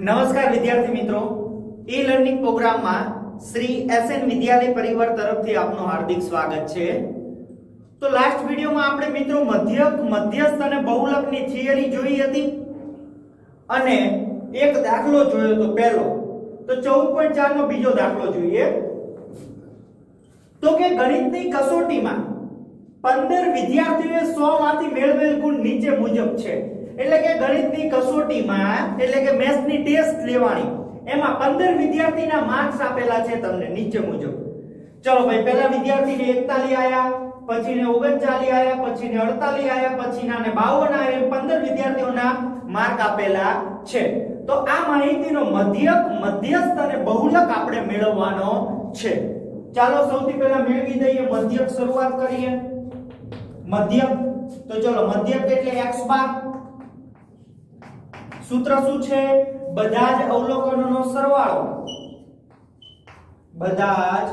નમસ્કાર વિદ્યાર્થી મિત્રો, ઈ લર્નિંગ પ્રોગ્રામમાં શ્રી એસએન વિદ્યાલય પરિવાર તરફથી આપનું હાર્દિક સ્વાગત છે। તો લાસ્ટ વિડિયોમાં આપણે મિત્રો મધ્યક, મધ્યસ્થ અને બહુલકની થિયરી જોઈ હતી અને એક દાખલો જોયો તો પહેલો। તો 14.4 નો બીજો દાખલો જોઈએ। તો કે ગણિતની કસોટીમાં 15 વિદ્યાર્થીઓએ 100 માંથી મેળવેલ ગુણ નીચે મુજબ છે। એટલે કે ગણિતની કસોટીમાં એટલે કે મેથ્સની ટેસ્ટ લેવાની, એમાં 15 વિદ્યાર્થીના માર્ક્સ આપેલા છે તમને નીચે મુજબ। ચલો ભાઈ, પહેલા વિદ્યાર્થીને 41 આયા, પછીને 39 આયા, પછીને 48 આયા, પછીનાને 52 આયા, 15 વિદ્યાર્થીઓના માર્ક આપેલા છે। તો આ માહિતીનો મધ્યક, મધ્યસ્થ અને બહુલક આપણે મેળવવાનો છે। ચાલો સૌથી પહેલા મેળવી દઈએ મધ્યક, શરૂઆત કરીએ। મધ્યક તો ચલો, મધ્યક એટલે x બાર। સૂત્ર શું છે? બધા જ અવલોકનોનો સરવાળો, બધા જ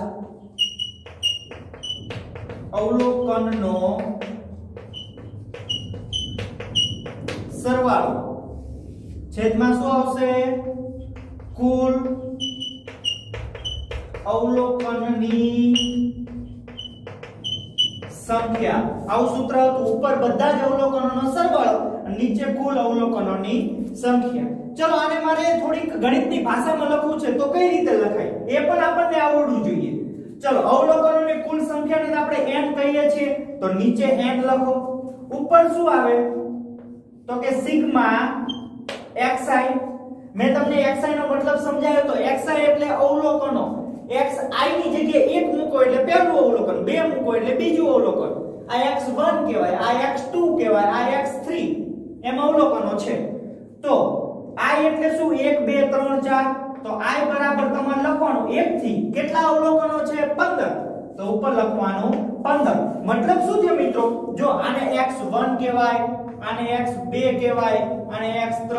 અવલોકનનો સરવાળો છેદમાં શું આવશે? કુલ અવલોકનની સંખ્યા। આવું સૂત્ર હતું, ઉપર બધા જ અવલોકનોનો સરવાળો, નીચે કુલ અવલોકનોની સંખ્યા। ચલો આને મારે થોડીક ગણિતની ભાષામાં લખવું છે, તો કઈ રીતે લખાય એ પણ આપણને આવડવું જોઈએ। ચલો, અવલોકનોની કુલ સંખ્યાને આપણે n કહીએ છીએ, તો નીચે n લખો। ઉપર શું આવે? તો કે સિગ્મા xi। મેં તમને xi નો મતલબ સમજાવ્યો તો xi એટલે અવલોકનો। xi ની જગ્યાએ 1 મૂકો એટલે પહેલું અવલોકન, 2 મૂકો એટલે બીજું અવલોકન, આ x1 કહેવાય, આ x2 કહેવાય, આ x3 એમ અવલોકનો છે। તો i એટલે શું? 1 2 3 4। તો i બરાબર તમારે લખવાનું 1 થી કેટલા અવલોકનો છે? 15। તો ઉપર લખવાનું 15। મતલબ શું થયો મિત્રો? જો આને x1 કહેવાય, આને x2 કહેવાય, આને x3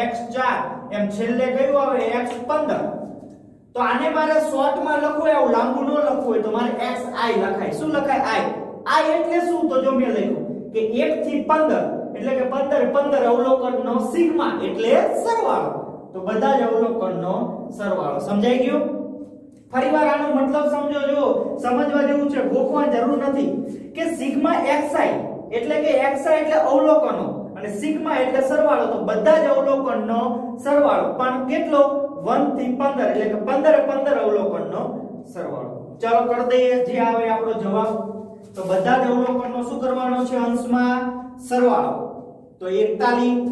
x4 એમ છેલ્લે કયું આવે? x15। તો આને મારે શોર્ટમાં લખવું, એવું લાંબુ ન લખવું હોય તો મારે xi લખાય। શું લખાય? i એટલે શું? તો જો મેં લખ્યું કે 1 થી 15 એટલે કે 15 અવલોકનનો સિગ્મા એટલે સરવાળો। તો બધા જ અવલોકનનો સરવાળો। સમજાઈ ગયું? ફરીવાર આનો મતલબ સમજો, જો સમજવા જેવું છે, ગોખવાની જરૂર નથી કે સિગ્મા xi એટલે કે xi એટલે અવલોકનો અને સિગ્મા એટલે સરવાળો। તો બધા જ અવલોકનનો સરવાળો, પણ કેટલો? 1 થી 15 એટલે કે 15 અવલોકનનો સરવાળો। ચાલો કરી દઈએ જે આવે આપણો જવાબ। તો બધા જ અવલોકનનો શું કરવાનો છે? અંશમાં સરવાળો। તો 41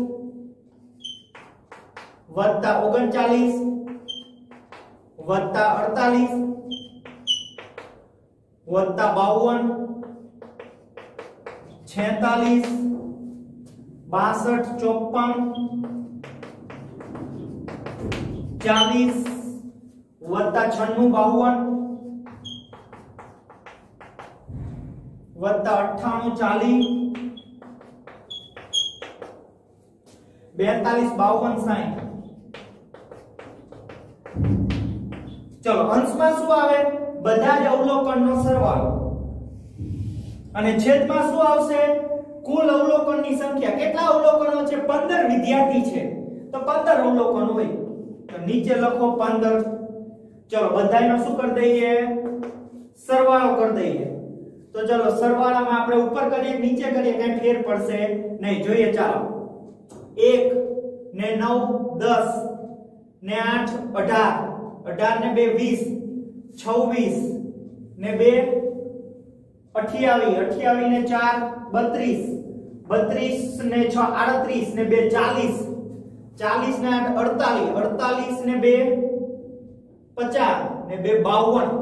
વત્તા 39 વત્તા 48 વત્તા 52 46 62 54 40 વત્તા 96 52 વત્તા 98 40 42 52 60। ચલો, અંશમાં શું આવે? બધા જ અવલોકનનો સરવાળો અને છેદમાં શું આવશે? કુલ અવલોકનની સંખ્યા। કેટલા અવલોકનો છે? 15 વિદ્યાર્થી છે તો 15 અવલોકન હોય, તો નીચે લખો 15। ચલો, બધાયનો શું કરી દઈએ? સરવાળો કરી દઈએ। તો ચલો, સરવાળામાં આપણે ઉપર કરીએ નીચે કરીએ કઈ ફેર પડશે નહીં, જોઈએ। ચાલો, 1 ને 9 10 ને 8 18 18 ને 2 20 26 ને 2 28 28 ને 4 32 32 ને 6 38 ને 2 40 40 ને 8 48 48 ને 2 50 ને 2 52।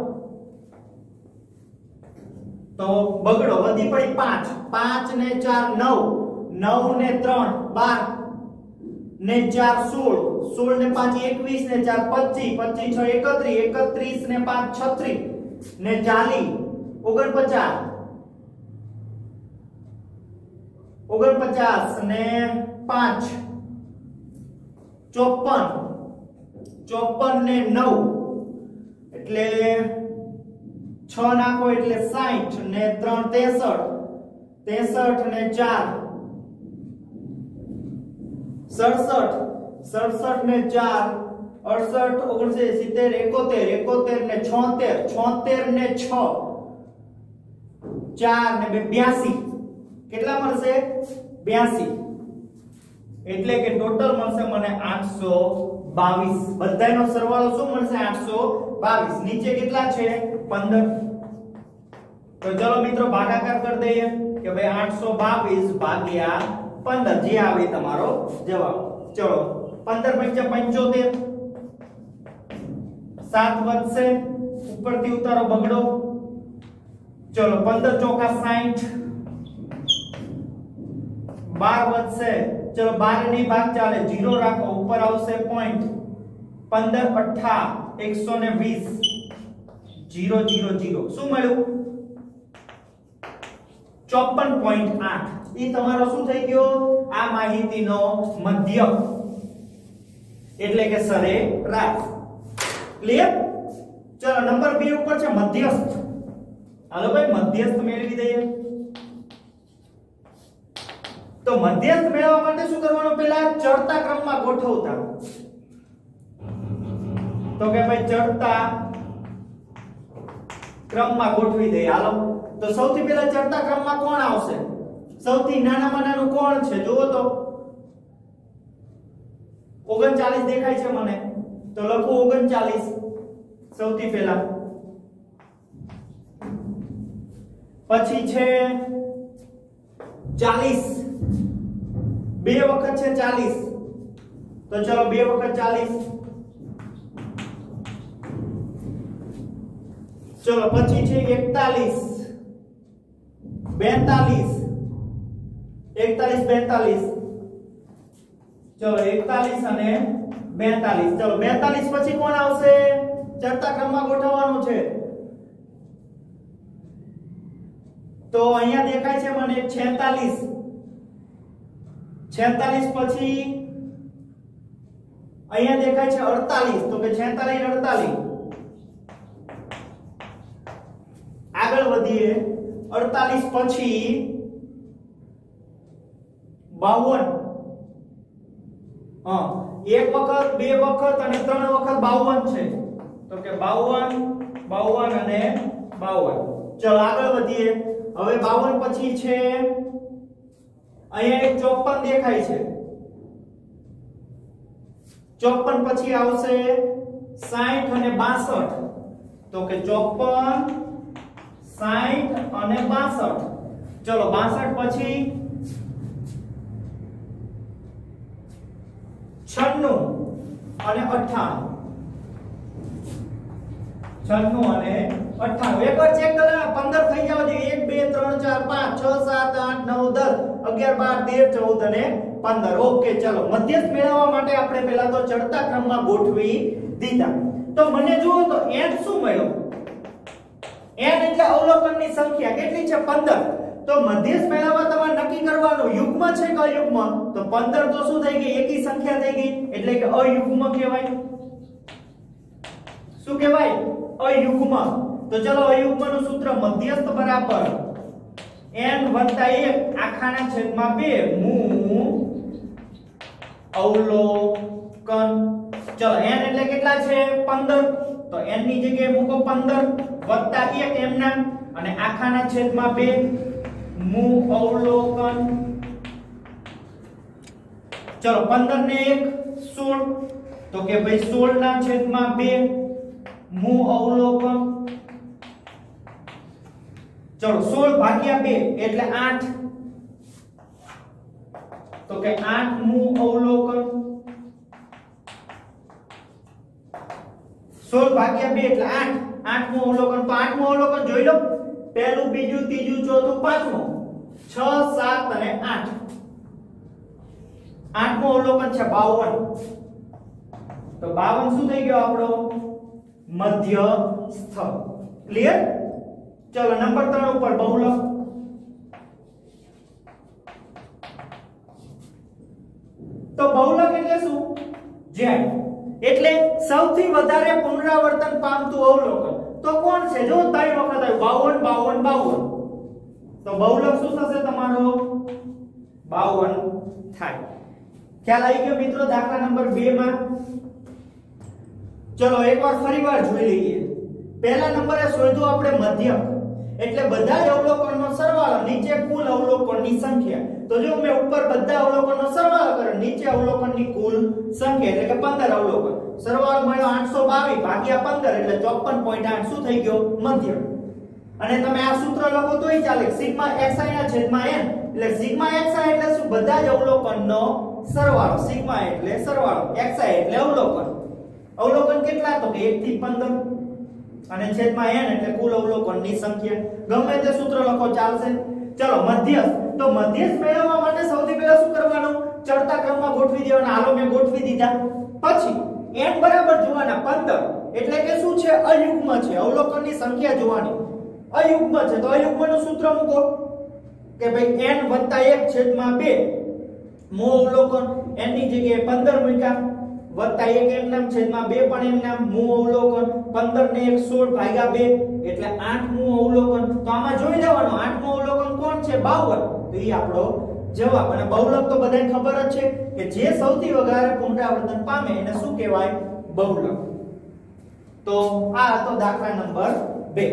તો બગડો વધી પડી 5 5 ને 4 9 9 ને 3 12 ને 4 16 16 ને 5 21 ને 4 25 25 6 31 31 ને 5 36 ને 40 49 49 ને 5 54 54 ને 9 એટલે 6 નાખો એટલે 60 ને 3 63 63 ને 4 67 67 ને 4 68 69 70 71 ને 76 76 ને 6 4 ને 82 કેટલા મળશે 82 એટલે કે ટોટલ મળશે મને 822 બધાયનો સરવાળો શું મળશે 822 નીચે કેટલા છે 15 તો ચલો મિત્રો ભાગાકાર કરી દઈએ કે ભાઈ 822 ભાગ્યા 15 જે આવે તમારો જવાબ ચલો 15 × 75 7 વધશે ઉપરથી ઉતારો બગડો ચલો 15 ચોકા 60 12 વધશે ચલો 12 ની ભાગ ચાલે 0 રાખો ઉપર આવશે પોઈન્ટ 15 18 120 0 0 0 શું મળ્યું 54.8 ઈ તમારો શું થઈ ગયો આ માહિતીનો મધ્ય એટલે કે સરેરાશ ક્લિયર ચલો નંબર 2 ઉપર છે મધ્યસ્થ હાલો ભાઈ મધ્યસ્થ મેળવી દઈએ તો મધ્યસ્થ મેળવવા માટે શું કરવાનું પહેલા ચડતા ક્રમમાં ગોઠવતા તો કે ભાઈ ચડતા ક્રમમાં ગોઠવી દઈએ હાલો તો સૌથી પહેલા ચડતા ક્રમમાં કોણ આવશે સૌથી નાનામાં નાનું કોણ છે જુઓ તો 39 દેખાય છે મને તો લખો 39 સૌથી પહેલા પછી છે 40 બે વખત છે 40 તો ચલો બે વખત 40 ચલો પછી છે 41 42 41 42 ચલો 41 અને 42 ચલો 42 પછી કોણ આવશે ચડતા ક્રમમાં ગોઠવવાનું છે તો અહીંયા દેખાય છે મને 46 46 પછી અહીંયા દેખાય છે 48 તો કે 46 48 આગળ વધીએ 48 પછી 52 એક વખત બે વખત અને ત્રણ વખત 52 છે તો કે 52 52 અને 52 ચલો આગળ વધીએ હવે 52 પછી છે અહીંયા એક 54 દેખાય છે 54 પછી આવશે 60 અને 62 તો કે 54 60 અને 62 ચલો 62 પછી 96 અને 98 96 અને 98 એકવાર ચેક કરો 15 થઈ જાવ છે 1 2 3 4 5 6 7 8 9 10 11 12 13 14 અને 15 ઓકે ચલો મધ્યસ્થ મેળવવા માટે આપણે પહેલા તો ચડતા ક્રમમાં ગોઠવી દીધા તો મને જુઓ તો n શું મળ્યો n એટલે અવલોકનની સંખ્યા કેટલી છે 15 તો મધ્યસ્થ મેળવવા તમારે નક્કી કરવાનું યુગ્મ છે કે અયુગ્મ તો 15 તો શું થઈ ગઈ એકી સંખ્યા થઈ ગઈ એટલે કે અયુગ્મ કહેવાય શું કહેવાય અયુગ્મ તો ચલો અયુગ્મનું સૂત્ર મધ્યસ્થ બરાબર n + 1 આખાના છેદમાં 2 મૂ અવલોકન ચલો n એટલે કેટલા છે 15 તો n ની જગ્યાએ મૂકો 15 + 1 એમના અને આખાના છેદમાં 2 મૂ અવલોકન ચલો 15 ને 1 16 તો કે ભાઈ 16 ના છેદમાં 2 મૂ અવલોકન ચલો 16 ભાગ્યા 2 એટલે 8 તો કે 8 મૂ અવલોકન 16 ભાગ્યા 2 એટલે 8 8મું અવલોકન તો 8મું અવલોકન જોઈ લો પહેલું બીજું ત્રીજું ચોથું પાંચમું 6 7 અને 8 8મું અવલોકન છે 52 તો 52 શું થઈ ગયો આપણો મધ્યસ્થ ક્લિયર ચલો નંબર 3 ઉપર બહુલક તો બહુલક એટલે શું જેડ એટલે સૌથી વધારે પુનરાવર્તન પામતું અવલોકન તો કોણ છે જો 3 વખત આવ્યું 52 52 52 તો બહુલક શું થશે તમારો 52 થાય ખ્યાલ આવી ગયો મિત્રો દાખલા નંબર 2 માં? ચલો એકવાર ફરીવાર જોઈ લઈએ. પહેલા નંબરે શોધ્યું આપણે મધ્યક, એટલે બધા જ અવલોકનનો સરવાળો નીચે કુલ અવલોકનની સંખ્યા. તો જો મેં ઉપર બધા અવલોકનનો સરવાળો કર્યો, નીચે અવલોકનની કુલ સંખ્યા એટલે કે 15 અવલોકન. સરવાળો મળ્યો 822 ભાગ્યા 15 એટલે 54.8 શું થઈ ગયો? મધ્યક. અને તમે આ સૂત્ર લખો તોય ચાલે, સિગ્મા xi ના છેદમાં n, એટલે સિગ્મા xi એટલે શું? બધા જ અવલોકનનો સરવાળો. સિગ્મા એટલે સરવાળો, xi એટલે અવલોકન. અવલોકન કેટલા? તો કે 1 થી 15 અને છેદમાં n એટલે કુલ અવલોકનની સંખ્યા. ગમે તે સૂત્ર લખો ચાલશે. ચલો મધ્યસ્થ. તો મધ્યસ્થ મેળવવા માટે સૌથી પહેલા શું કરવાનું? ચડતા ક્રમમાં ગોઠવી દેવાના. હાલો મેં ગોઠવી દીધા. પછી n બરાબર જોવાના 15, એટલે કે શું છે? અયુગ્મ છે. અવલોકનની સંખ્યા જોવાની અયુગ્મ છે. તો અયુગ્મનું સૂત્ર મૂકો કે ભાઈ n + 1 છેદમાં 2 મૂળ અવલોકન. n ની જગ્યાએ 15 મૂક્યા, +1 એમ નામ છેદમાં 2 પણ એમ નામ મૂળ અવલોકન. 15 ને 1 16 ભાગ્યા 2 એટલે 8 મૂળ અવલોકન. તો આમાં જોઈ લેવાનું 8 મૂળ અવલોકન કોણ છે? 52. તો એ આપણો જવાબ. અને બહુલક તો બધાને ખબર જ છે કે જે સૌથી વધારે પુનરાવર્તન પામે એને શું કહેવાય? બહુલક. તો આ હતો દાખલા નંબર 2.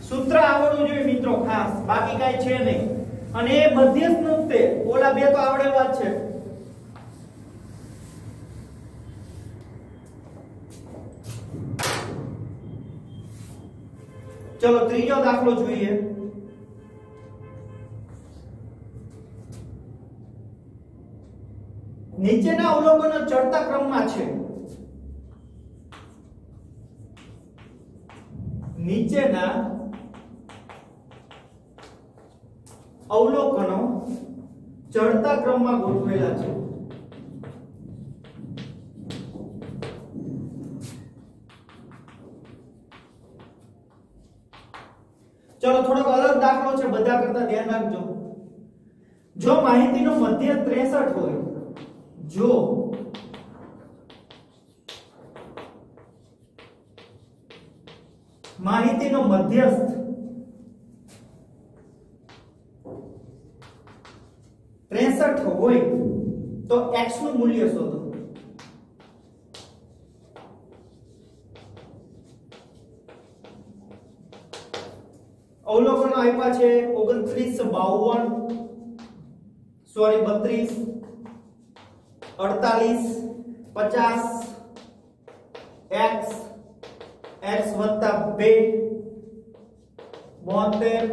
સૂત્ર આવડવું જોઈએ મિત્રો ખાસ, બાકી કાઈ છે નહીં. અને એ મધ્યસ્થ નું તે ઓલા બે તો આવડેવા જ છે. ચલો ત્રીજો દાખલો જોઈએ. નીચેના અવલોકનો ચડતા ક્રમમાં છે. નીચેના અવલોકનો ચડતા ક્રમમાં ગોઠવેલા છે. ચલો થોડોક અલગ દાખલો છે, બધા કરતા ધ્યાન રાખજો. જો માહિતીનો મધ્યસ્થ 63 હોય, જો માહિતીનો મધ્યસ્થ 63 હોય તો x નું મૂલ્ય શોધો. અવલોકનો આપ્યા છે 29 52 સોરી 32 48 50 x x વત્તા 2 72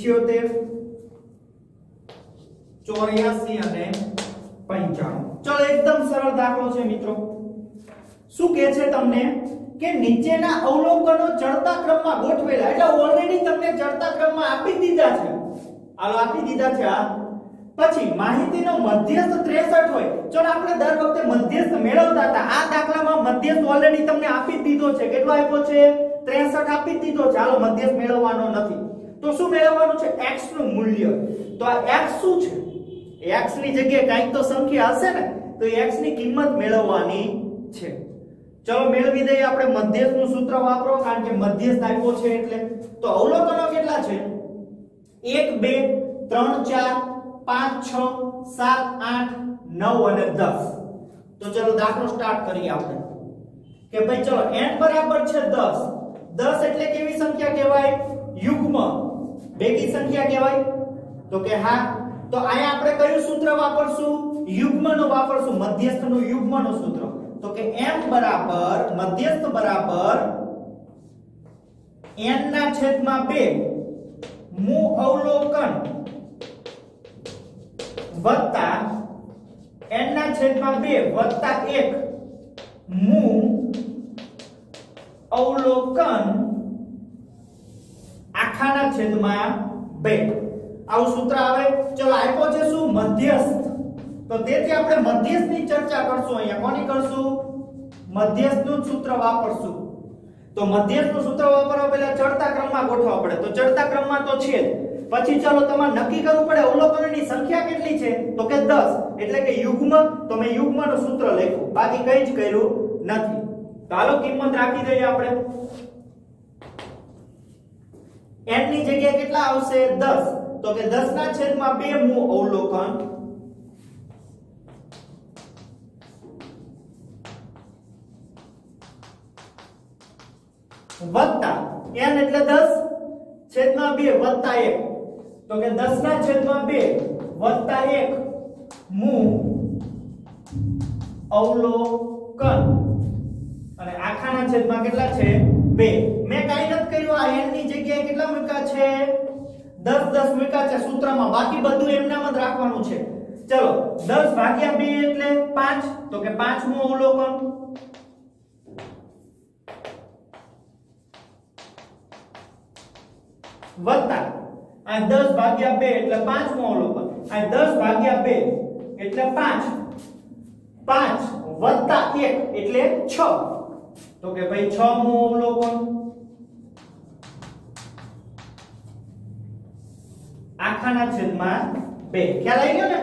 78 84 અને 95. ચલો એકદમ સરળ દાખલો છે મિત્રો. શું કહે છે તમને કે નીચેના અવલોકનો ચડતા ક્રમમાં ગોઠવેલા, એટલે ઓલરેડી તમને ચડતા ક્રમમાં આપી દીધા છે. હાલો આપી દીધા છે આ. પછી માહિતીનો મધ્યસ્થ 63 હોય. ચલો આપણે દર વખતે મધ્યસ્થ મેળવતા હતા. આ દાખલામાં મધ્યસ્થ ઓલરેડી તમને આપી દીધો છે. કેટલો આપ્યો છે? 63 આપી દીધો છે. હાલો મધ્યસ્થ મેળવવાનો નથી. તો શું મેળવવાનું છે? x નું મૂલ્ય. તો આ x શું છે? x ની જગ્યાએ કંઈક તો સંખ્યા હશે ને, તો x ની કિંમત મેળવવાની છે. ચલો મેળવી દઈએ આપણે. મધ્યસ્થ નું સૂત્ર વાપરો, કારણ કે મધ્યસ્થ આપ્યો છે એટલે. તો અવલોકનો કેટલા છે? 1 2 3 4 5 6 7 8 9 અને 10. તો ચલો દાખલો સ્ટાર્ટ કરીએ આપણે કે ભાઈ ચલો n બરાબર છે 10. 10 એટલે કેવી સંખ્યા કહેવાય? યુગ્મ. બેકી સંખ્યા કહેવાય? તો કે હા. તો અહીંયા આપણે કયું સૂત્ર વાપરશું? યુગ્મનું વાપરશું, મધ્યસ્થનું યુગ્મનું સૂત્ર. તો કે m બરાબર મધ્યસ્થ બરાબર n ના છેદમાં 2 મૂળ અવલોકન વત્તા n ના છેદમાં 2 વત્તા 1 મૂળ અવલોકન આખાના છેદમાં 2. આવું સૂત્ર આવે. ચલો આપ્યો છે શું? મધ્યસ્થ. તો તેથી આપણે મધ્યસ્થની ચર્ચા કરશું. અહીંયા કોની કરશું? મધ્યસ્થનું સૂત્ર વાપરશું. તો મધ્યસ્થનું સૂત્ર વાપરવા પહેલા ચડતા ક્રમમાં ગોઠવવા પડે. તો ચડતા ક્રમમાં તો છે, પછી ચાલો તમારે નક્કી કરવું પડે અવલોકનોની સંખ્યા કેટલી છે તો કે 10 એટલે કે યુગ્મ તો મેં યુગ્મનું સૂત્ર લખ્યું બાકી કંઈ જ કર્યું નથી તો હાલો કિંમત રાખી દઈએ આપણે n ની જગ્યાએ કેટલા આવશે 10 તો કે 10 ના છેદમાં 2 મુ અવલોકન વત્તા n એટલે 10 છેદમાં 2 વત્તા 1 તો કે 10 ના છેદમાં 2 વત્તા 1 મુ અવલોકન અને આખાના છેદમાં કેટલા છે 2 મેં કાઈ નથી કર્યું આ n ની જગ્યાએ કેટલા મૂક્યા છે 10 મૂક્યા છે સૂત્રમાં બાકી બધું એમનામ જ રાખવાનું છે ચલો 10 ભાગ્યા 2 એટલે 5 તો કે 5 મુ અવલોકન વત્તા આ 10 ભાગ્યા 2 એટલે 5 મુ અવલોકન આ 10 ભાગ્યા 2 એટલે 5 5 વત્તા 1 એટલે 6 તો કે ભાઈ 6 મુ અવલોકન આખાના છેદમાં 2 ખ્યાલ આવી ગયો ને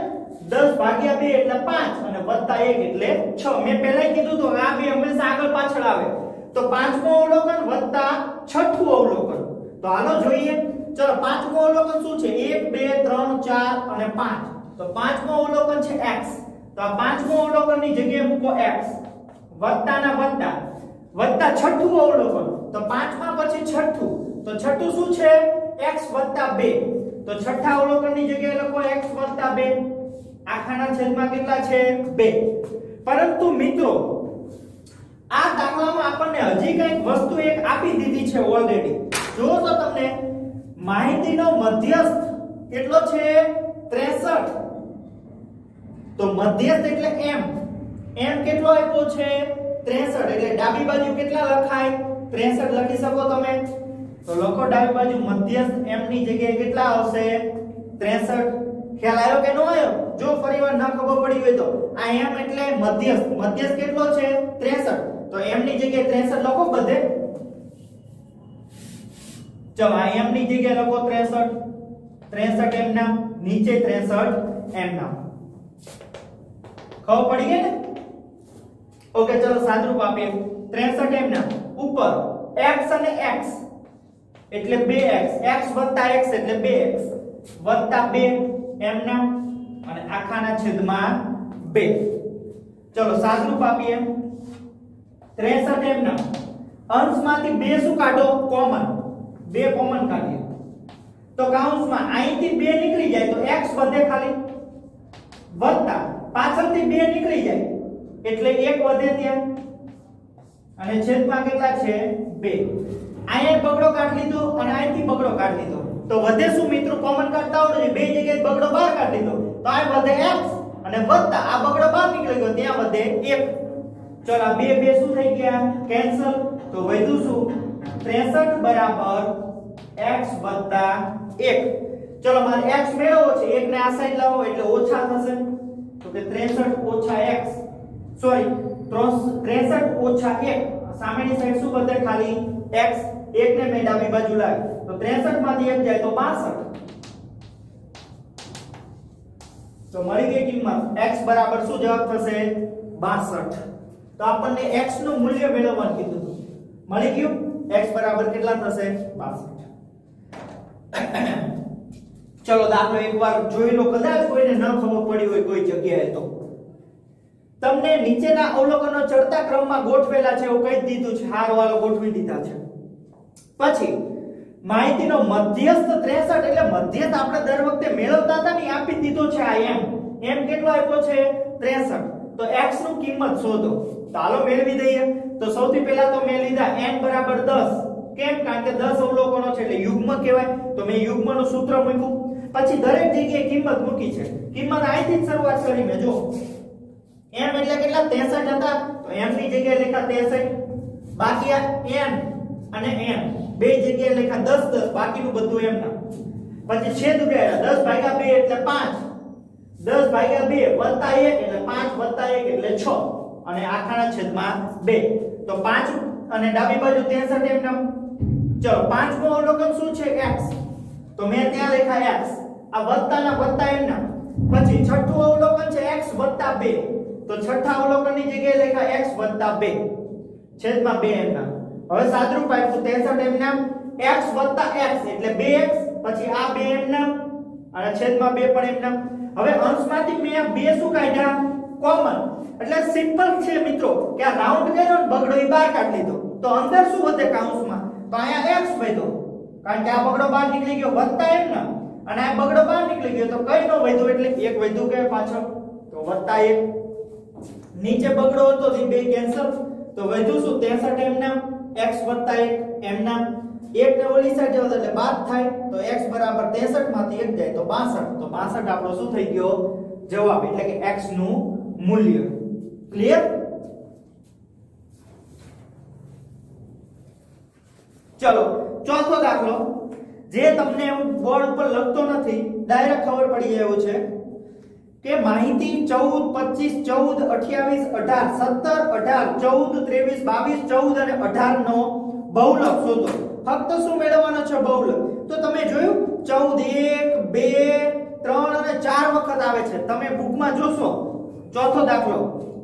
10 ભાગ્યા 2 એટલે 5 અને વત્તા 1 એટલે 6 મેં પહેલા કીધું તો આ બે હંમેશા આગળ પાછળ આવે તો 5મું અવલોકન વત્તા 6થું અવલોકન તો હાલો જોઈએ ચલો 5મું અવલોકન શું છે 1 2 3 4 અને 5 તો 5મું અવલોકન છે x તો આ 5મું અવલોકનની જગ્યાએ મૂકો x વત્તાના વત્તા 6થું અવલોકન તો 5 માં પછી 6થું તો 6થું શું છે x વત્તા 2 તો છઠ્ઠા અવલોકનની જગ્યાએ લખો x વત્તા 2 આખાના છેદમાં કેટલા છે 2 પરંતુ મિત્રો આ દાખલામાં આપણને હજી કંઈક વસ્તુ એક આપી દીધી છે ઓલરેડી જો તો તમને માહિતીનો મધ્યસ્થ કેટલો છે 63 તો મધ્યસ્થ એટલે m કેટલો આપ્યો છે 63 એટલે ડાબી બાજુ કેટલા લખાય 63 લખી શકો તમે તો લખો ડાબી બાજુ મધ્યસ્થ m ની જગ્યાએ કેટલા આવશે 63 ખ્યાલ આવ્યો કે નો આવ્યો જો ફરીવાર ન ખબર પડી હોય તો આ m એટલે મધ્યસ્થ કેટલો છે 63 તો m ની જગ્યાએ 63 લખો બધે ચલો આ m ની જગ્યાએ લખો 63 m નામ નીચે 63 m નામ ખબર પડી ગઈ ને ઓકે ચલો સાદરૂપ આપીએ 63 m નામ ઉપર x અને x એટલે 2x x + x એટલે 2x + 2 m નામ અને આખાના છેદમાં 2 ચલો સાદરૂપ આપીએ 63 m નામ અંશમાંથી 2 શું કાઢો કોમન 2 કોમન કાઢીએ તો કૌંસમાં અહીંથી 2 નીકળી જાય તો x વધે ખાલી વત્તા પાછળથી 2 નીકળી જાય એટલે 1 વધે ત્યાં અને છેદમાં કેટલા છે 2 અહીંયા બગડો કાઢી લીધો અને અહીંથી બગડો કાઢી લીધો તો વધે શું મિત્રો કોમન કાઢતા આવડે બે જગ્યાએ બગડો બહાર કાઢી લીધો તો આ વધે x અને વત્તા આ બગડો બહાર નીકળી ગયો ત્યાં વધે 1 ચલો આ બે શું થઈ ગયા કેન્સલ તો વધ્યું શું 63 બરાબર x વત્તા 1 ચલો મારે x મેળવવો છે 1 ને આ સાઈડ લાવો એટલે ઓછા થશે તો કે 63 ઓછા x સોરી 63 ઓછા 1 સામેની સાઈડ શું વધે ખાલી x 1 ને મેં ડાબી બાજુ લાવી તો 63 માંથી 1 જાય તો 62 તો મળી ગઈ કિંમત x બરાબર શું જવાબ થશે 62 તો આપણને x નું મૂલ્ય મેળવવાનું કીધું હતું મળી ગયું x બરાબર કેટલા થશે 62 ચલો દાખલો એકવાર જોઈ લો કદાચ કોઈને ન ખબર પડી હોય કોઈ જગ્યાએ તો તમને નીચેના અવલોકનો ચડતા ક્રમમાં ગોઠવેલા છે એવું કહી દીધું છે હારવાળો ગોઠવી દીધા છે પછી માહિતીનો મધ્યસ્થ 63 એટલે મધ્યસ્થ આપણે દર વખતે મેળવતા હતા ને આપી દીધો છે આ m કેટલો આપ્યો છે 63 તો x નું કિંમત શોધો ચાલો મેળવી દઈએ તો સૌથી પહેલા તો મેં લીધા n બરાબર 10 કેમ કારણ કે 10 અવલોકનો છે એટલે યુગ્મ કહેવાય તો મેં યુગ્મનું સૂત્ર મૂક્યું પછી દરેક જગ્યાએ કિંમત મૂકી છે કિંમત અહીંથી જ શરૂઆત કરી મેં જો m એટલે કેટલા 63 હતા તો m ની જગ્યાએ લખ્યા 63 બાકી આ n અને m બે જગ્યાએ લખ્યા 10 10 બાકીનું બધું m ના પછી છેદ ઉડાડ્યા 10 ભાગ્યા 2 એટલે 5 10 ભાગ્યા 2 વત્તા 1 એટલે 5 વત્તા 1 એટલે 6 અને આખાના છેદમાં 2 તો 5 અને ડાબી બાજુ 63 m નામ ચલો પાંચમો અવલોકન શું છે x તો તો મેં ત્યાં લખ્યા x, આ વત્તાના વત્તા એમના. પછી છઠ્ઠું અવલોકન છે x + 2, તો છઠ્ઠા અવલોકનની જગ્યાએ લખ્યા x + 2 છેદમાં 2 એમના. હવે સાદરૂપ આપ્યું 63 એમના x + x એટલે 2x, પછી આ 2 એમના અને છેદમાં 2 પણ એમના. હવે અંશમાંથી મેં 2 શું કાઢ્યા? કોમન. એટલે સિમ્પલ છે મિત્રો કે આ રાઉન્ડ કર્યો ને બગડો એ બહાર કાઢી લીધો, તો અંદર શું વધે કૌંસમાં? તો અહીંયા x વધ્યો, કારણ કે આ બગડો બહાર નીકળી ગયો વત્તા એમના, અને આ બગડો બહાર નીકળી ગયો તો કઈ નો વધ્યો એટલે 1 વધ્યું કે પાછળ, તો +1. નીચે બગડો હતો જે 2 કેન્સલ, તો વધ્યું શું? 63 એમના x + 1 એમના. 1 ને ઓલી સાઈડ જવો એટલે બાદ થાય, તો x = 63 માંથી 1 જાય તો 62. તો 62 આપણો શું થઈ ગયો? જવાબ, એટલે કે x નું મૂલ્ય. ક્લિયર? ચલો ચોથો દાખલો, જે તમને બોર્ડ ઉપર લખતો નથી, ડાયરેક્ટ ખબર પડી જાય એવું છે કે માહિતી 14, 25, 14, 28, 18, 17, 18, 14, 23, 22, 14 અને 18 નો બહુલક શોધો. ફક્ત શું મેળવવાનો છે? બહુલક. તો તમે જોયું 14 1 2 3 અને 4 વખત આવે છે. તમે બુકમાં જોશો ચોથો દાખલો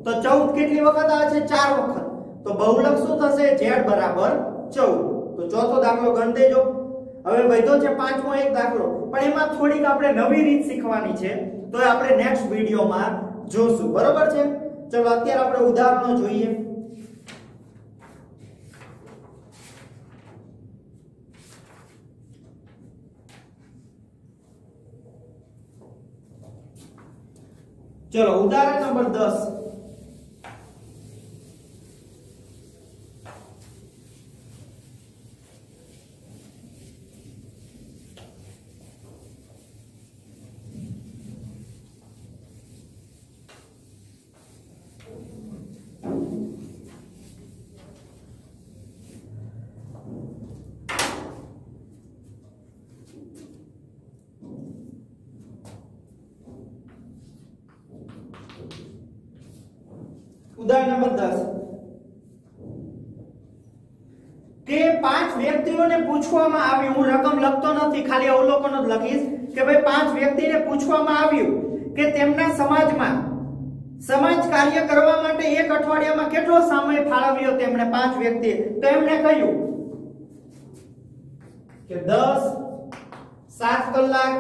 તો 14 કેટલી વખત આવે છે? 4 વખત. તો બહુલક શું થશે? z = 14. તો ચોથો દાખલો ગણ દેજો. હવે વધ્યો છે પાંચમો એક દાખલો, પણ એમાં થોડીક આપણે નવી રીત શીખવાની છે, તો આપણે નેક્સ્ટ વિડિયોમાં જોશું. બરોબર છે? ચલો અત્યારે આપણે ઉદાહરણો જોઈએ. ચલો ઉદાહરણ નંબર 10. ઉદાહરણ નંબર 10 કે 5 વ્યક્તિઓને પૂછવામાં આવ્યું, હું રકમ લખતો નથી, ખાલી અવલોકનો જ લખીશ કે ભાઈ 5 વ્યક્તિને પૂછવામાં આવ્યું કે તેમના સમાજમાં સમાજ કાર્ય કરવા માટે એક અઠવાડિયામાં કેટલો સમય ફાળવ્યો તેમણે 5 વ્યક્તિએ. તો એમણે કહ્યું કે 10, 7 કલાક,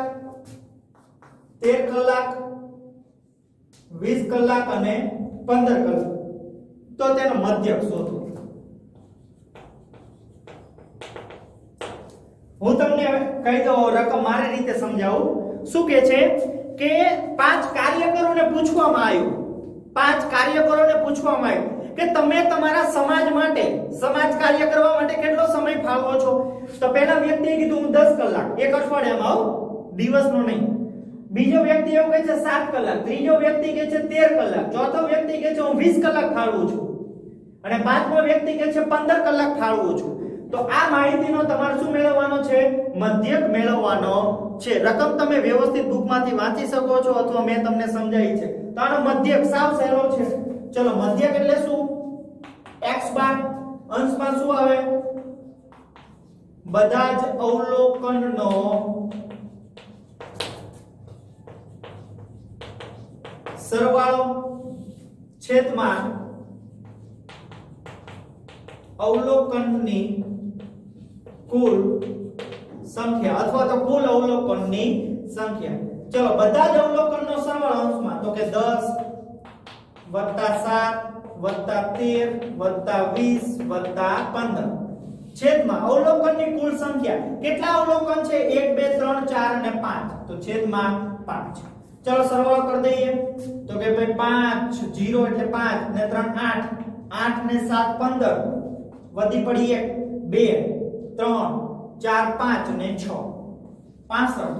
13 કલાક, 20 કલાક અને 15 કલાક. તો તેનો મધ્યક શોધો. હું તમને કહી દઉં રકમ મારી રીતે સમજાવું. શું કે છે કે 5 કાર્યકરોને પૂછવામાં આવ્યું, 5 કાર્યકરોને પૂછવામાં આવ્યું કે તમે તમારા સમાજ માટે સમાજ કાર્ય કરવા માટે કેટલો સમય ફાળવો છો. તો પહેલા વ્યક્તિએ કીધું હું 10 કલાક એક અઠવાડિયામાં, દિવસનો નહીં. બીજો વ્યક્તિ એવું કહે છે 7 કલાક, ત્રીજો વ્યક્તિ કહે છે 13 કલાક, ચોથો વ્યક્તિ કહે છે હું 20 કલાક ફાળવું છું, અને પાંચમો વ્યક્તિ કહે છે 15 કલાક ફાળવું છું. તો આ માહિતીનો તમારે શું મેળવવાનો છે? મધ્યક મેળવવાનો છે. રકમ તમે વ્યવસ્થિત બુકમાંથી વાંચી શકો છો અથવા મેં તમને સમજાવી છે. તો આનો મધ્યક સાવ સહેલો છે. ચલો મધ્યક એટલે શું? x બાર અંશમાં શું આવે? બધા જ અવલોકનનો સરવાળો છેદમાં અવલોકનની કુલ સંખ્યા અથવા તો કુલ અવલોકનની સંખ્યા. ચલો બધા જ અવલોકનનો સરવાળો અંશમાં તો કે 10 + 7 + 13 + 20 + 15 છેદમાં અવલોકનની કુલ સંખ્યા. કેટલા અવલોકન છે? 1 2 3 4 અને 5, તો છેદમાં 5. ચલો સરવાળો કરી દઈએ તો કે ભાઈ 5 0 એટલે 5 ને 3 8 8 ને 7 15 વધી પડી 1 2 3 4 5 ને 6 65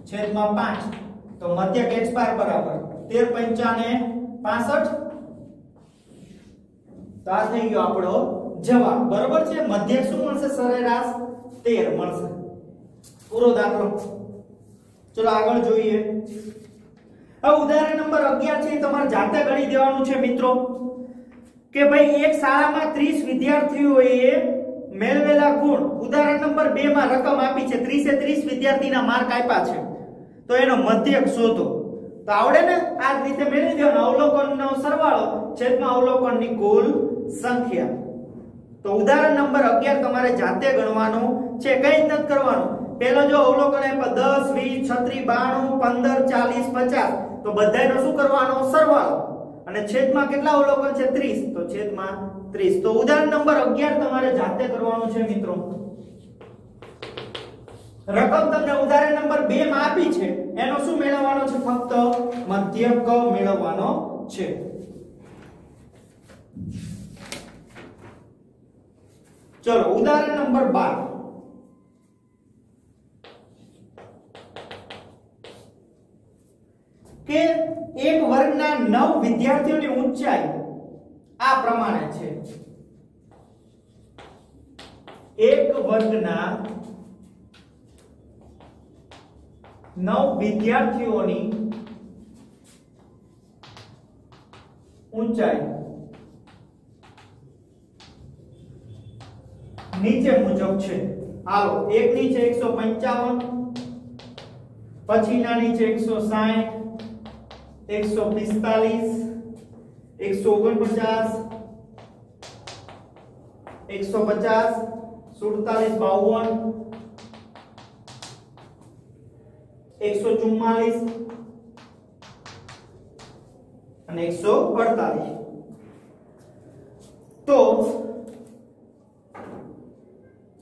છેદમાં 5. તો મધ્યક x બાર બરાબર 13 5 ને 65. તો આ થઈ ગયો આપણો જવાબ. બરોબર છે? મધ્યક શું મળશે? સરેરાશ 13 મળશે. પૂરો દાખલો. ચલો આગળ જોઈએ. હવે ઉદાહરણ નંબર 11 છે, તમારે જાતે ગણી દેવાનું છે મિત્રો કે ભાઈ એક શાળામાં 30 વિદ્યાર્થીઓએ મેળવેલા ગુણ. ઉદાહરણ નંબર 2 માં રકમ આપી છે 30 એ 30 વિદ્યાર્થીના માર્ક આપ્યા છે તો એનો મધ્યક શોધો. તો આવડે ને આ રીતે મેળવી દેવાનો અવલોકનનો સરવાળો છેદમાં અવલોકનની કુલ સંખ્યા. તો ઉદાહરણ નંબર 11 તમારે જાતે ગણવાનું છે. કઈ રીતે કરવાનું? પહેલો જો અવલોકન આપ્યા 10 20 36 92 15 40 50 તો બધાયનો શું કરવાનો? સરવાળો. અને છેદમાં કેટલા અવલોકન છે? 30. તો છેદમાં 30. તો ઉદાહરણ નંબર 11 તમારે જાતે કરવાનું છે મિત્રો. રકમ તમને ઉદાહરણ નંબર 2 માં આપી છે એનો શું મેળવવાનો છે? ફક્ત મધ્યક મેળવવાનો છે. ચલો ઉદાહરણ નંબર 12 કે એક વર્ગના 9 વિદ્યાર્થીઓની ઊંચાઈ આ પ્રમાણે છે. એક વર્ગના 9 વિદ્યાર્થીઓની ઊંચાઈ નીચે મુજબ છે. હાલો એક ની છે 155, પછીના ની છે 160, 145, 149, 150, 47, 52, 144 અને 148. તો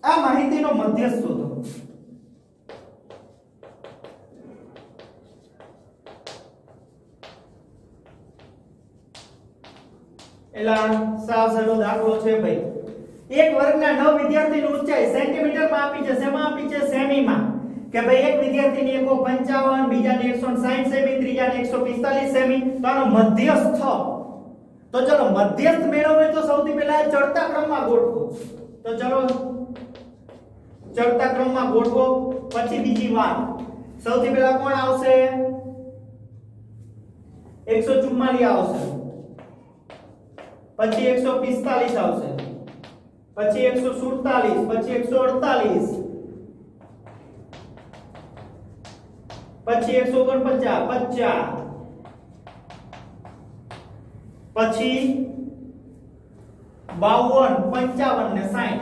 આ માહિતીનો મધ્યસ્થ શોધો. એલા સાવ સરળ દાખલો છે ભાઈ. એક વર્ગના 9 વિદ્યાર્થીની ઊંચાઈ સેન્ટીમીટરમાં આપી છે. શેમાં આપી છે? સેમીમાં. કે ભાઈ એક વિદ્યાર્થીની 155, બીજાની 160 સેમી, ત્રીજાની 145 સેમી. તો આનો મધ્યસ્થ. તો ચલો મધ્યસ્થ મેળવવો તો સૌથી પહેલા ચડતા ક્રમમાં ગોઠવો. તો ચલો ચડતા ક્રમમાં ગોઠવો. પછી બીજી વાત, સૌથી પહેલા કોણ આવશે? 144 આવશે, પછી 145 આવશે, પછી 147, પછી 148, પછી 149, 50, પછી 52, 55 ને 60.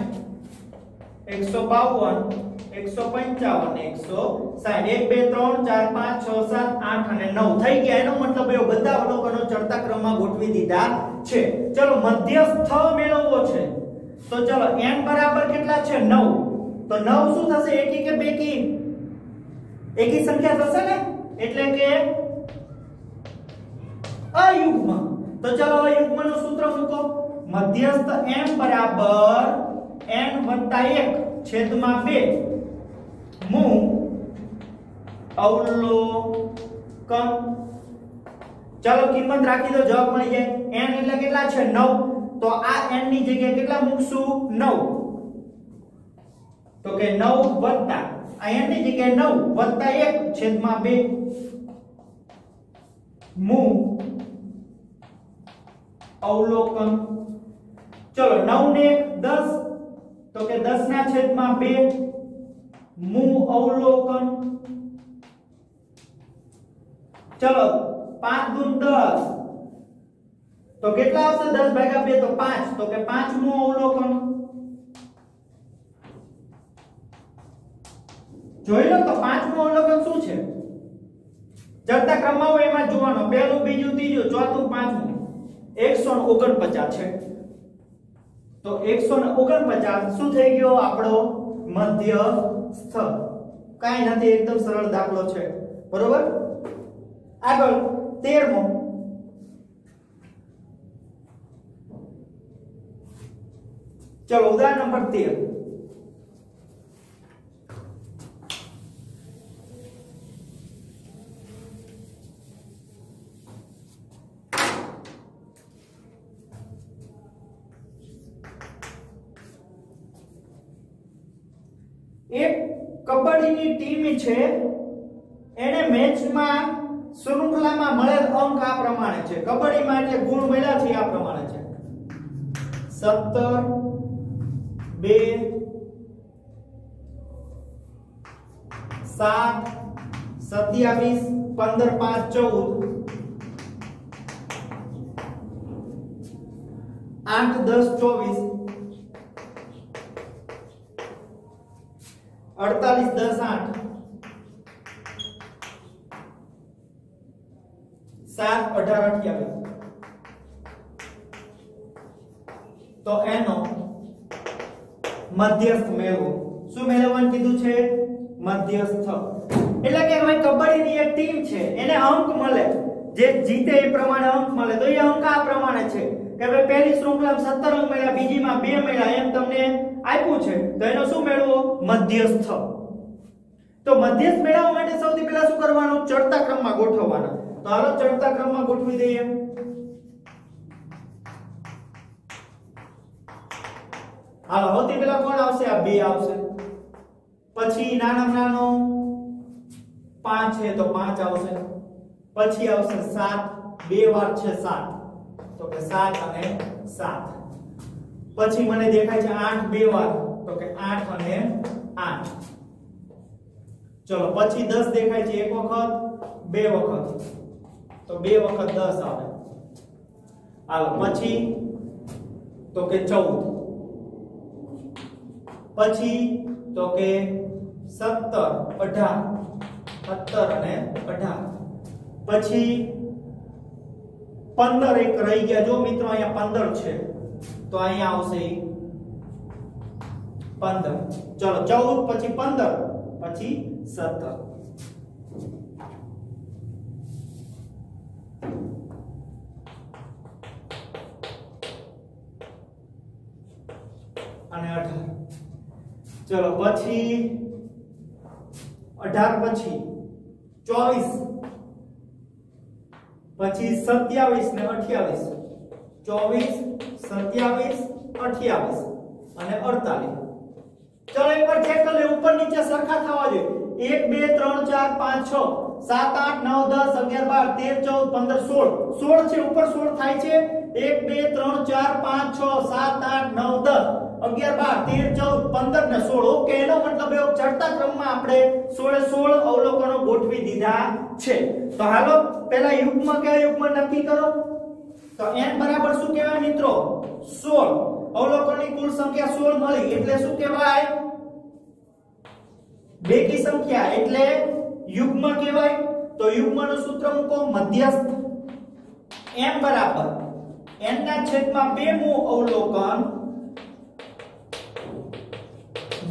152, 155 ને 160. 1 2 3 4 5 6 7 8 અને 9 થઈ ગયા. એનો મતલબ એવો બધા અવલોકનો ચડતા ક્રમમાં ગોઠવી દીધા છે. ચલો મધ્યસ્થ મેળવવો છે. તો ચલો n બરાબર કેટલા છે? 9. તો 9 શું થશે? એકી કે બેકી? એકી સંખ્યા થશે ને, એટલે કે અયુગ્મ. તો ચલો અયુગ્મનું સૂત્ર મૂકો. મધ્યસ્થ m બરાબર n + 1 છેદમાં 2 મુ અવલોકન. ચાલો કિંમત રાખી દો, જવાબ મળી જાય. n એટલે કેટલા છે? 9. તો આ n ની જગ્યાએ કેટલા મૂકશું? 9. તો કે 9 વત્તા આ n ની જગ્યાએ 9 વત્તા 1 છેદમાં 2 મુ અવલોકન. ચલો 9 ને 1 10, તો કે 10 ના છેદમાં 2 મુ અવલોકન. ચલો 5 દુ 10, તો કેટલા આવશે? 10 ભાગ્યા 2 તો 5, તો કે 5 મુ અવલોકન. જોઈ લો તો 5 મુ અવલોકન શું છે? ચડતા ક્રમમાં હોય એમાં જોવાનો. પહેલું, બીજું, ત્રીજું, ચોથું, પાંચમું. 149 છે. તો 149 શું થઈ ગયો? આપણો મધ્યસ્થ. કાઈ નથી, એકદમ સરળ દાખલો છે. બરોબર? આગળ 13મો. ચલો ઉદાહરણ નંબર 13. એક કબડ્ડીની ટીમ છે, એને મેચમાં શૃંખલામાં મળેલ અંક આ પ્રમાણે છે. કબડ્ડીમાં એટલે ગુણ મળ્યા છે આ પ્રમાણે છે: 17, 2, 7, 7 27 15 5 14 8 10 24 48 10 8 7 18 28 તો એનો મધ્યસ્થ મેળવો. શું મેળવવાનું કીધું છે? મધ્યસ્થ. એટલે કે ભાઈ કબડ્ડીની એક ટીમ છે એને અંક મળે, જે જીતે એ પ્રમાણે અંક મળે. તો એ અંક આ પ્રમાણે છે કે ભાઈ પહેલી શૃંખલામાં 17 અંક મળ્યા, બીજીમાં 2 મળ્યા, એમ તમને આપ્યું છે. તો એનો શું મેળવો? મધ્યસ્થ. તો મધ્યસ્થ મેળવવા માટે સૌથી પહેલા શું કરવાનું? ચડતા ક્રમમાં ગોઠવવાના. તો હાલો ચડતા ક્રમમાં ગોઠવી દઈએ. હાલો સૌથી પહેલા કોણ આવશે? આ 2 આવશે. પછી નાનામાં નાનો 5 છે તો 5 આવશે. પછી આવશે 7, 2 વાર છે 7 તો કે 7 અને 7. પછી મને દેખાય છે 8 2 વાર તો કે 8 અને 8. ચલો પછી 10 દેખાય છે એક વખત, 2 વખત તો 2 વખત 10 આવે. હાલો પછી તો કે 14, પછી તો કે 17 18 17 અને 18. પછી 15 એક રહી ગયા. જો મિત્રો અહીંયા 15 છે તો અહીંયા આવશે 15. ચલો 14 પછી 15 પછી 17. અને 18. ચલો પછી 18 પછી 24 પછી 27 ને 28. 24 27 28 અને 48. ચલો એકવાર ચેક કરી લે, ઉપર નીચે સરખા થવા જોઈએ. 1 2 3 4 5 6 7 8 9 10 11 12 13 14 15 16 છે. ઉપર 16 થાય છે. 1 2 3 4 5 6 7 8 9 10 11 12 13 14 15 ને 16. ઓકે, એનો મતલબ એ ચડતા ક્રમમાં આપણે 16 અવલોકનો ગોઠવી દીધા છે. તો હાલો પહેલા યુગ્મ કયા યુગ્મ નક્કી કરો. તો n બરાબર શું કહેવાય મિત્રો? 16. અવલોકનની કુલ સંખ્યા 16 મળી એટલે શું કહેવાય? બેકી સંખ્યા એટલે યુગ્મ કહેવાય. તો યુગ્મનું સૂત્ર મૂકો, મધ્યસ્થ. m બરાબર n ના છેદમાં 2 મું અવલોકન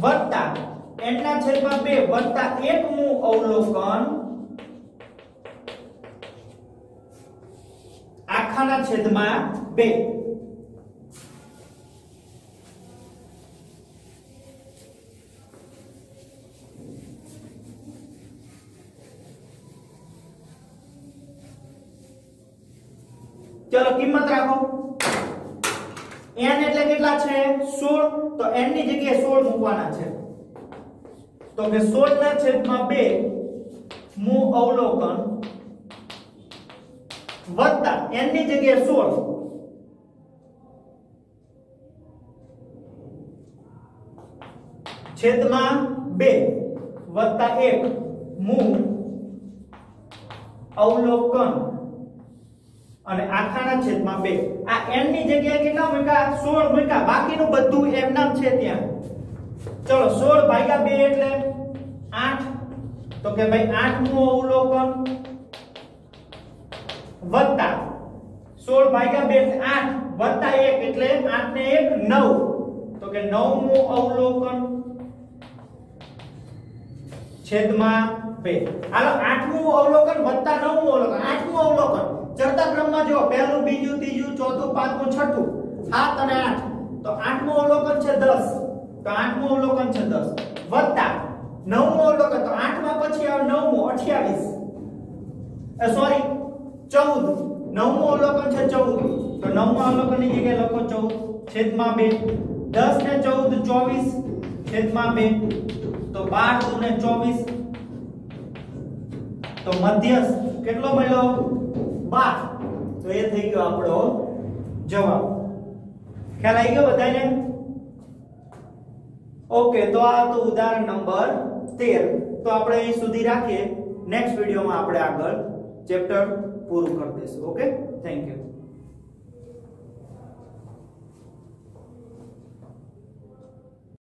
વત્તા n ના છેદમાં 2 વત્તા 1 મું અવલોકન આખાના છેદમાં 2. ચલો કિંમત રાખો. n એટલે કેટલા છે? 16. તો n ની જગ્યાએ 16 મૂકવાના છે. તો કે 16 ના છેદમાં 2 મું અવલોકન વત્તા n ની જગ્યાએ 16 છેદમાં 2 વત્તા 1 મું અવલોકન અને આખાના છેદમાં 2. આ n ની જગ્યાએ કેટલા મૂક્યા? 16 મૂક્યા. બાકીનું બધું એમ નામ છે ત્યાં. ચલો 16 ભાગ્યા 2 એટલે 8. તો કે ભાઈ 8 મું અવલોકન વત્તા 16 ભાગ્યા 2 એટલે 8 વત્તા 1 એટલે 8 ને 1 9. તો કે 9 મું અવલોકન છેદમાં 2. હાલો 8 મું અવલોકન વત્તા 9 મું અવલોકન. 8 મું અવલોકન ચડતા ક્રમમાં જો પહેલું બીજું ત્રીજું ચોથું પાંચમું છઠ્ઠું 7 અને 8. તો 8 મું અવલોકન છે 10. તો 8 મું અવલોકન છે 10 વત્તા 9 મું અવલોકન. તો 8 માં પછી આવે 9 મું 28. સોરી 14. 9 મું અવલોકન છે 14. તો 9 મું અવલોકન ની જગ્યાએ લખો 14 છેદમાં 2. 10 ને 14 24 છેદમાં 2. તો 12 ને 24. તો મધ્યસ્થ કેટલો મળ્યો? 12. તો એ થઈ ગયો આપણો જવાબ. ખ્યાલ આવી ગયો બધાને? ઓકે, તો આ તો ઉદાહરણ નંબર 13. તો આપણે અહીં સુધી રાખીએ. નેક્સ્ટ વિડિયોમાં આપણે આગળ ચેપ્ટર પૂરું કરી દઈશું. Okay, thank you.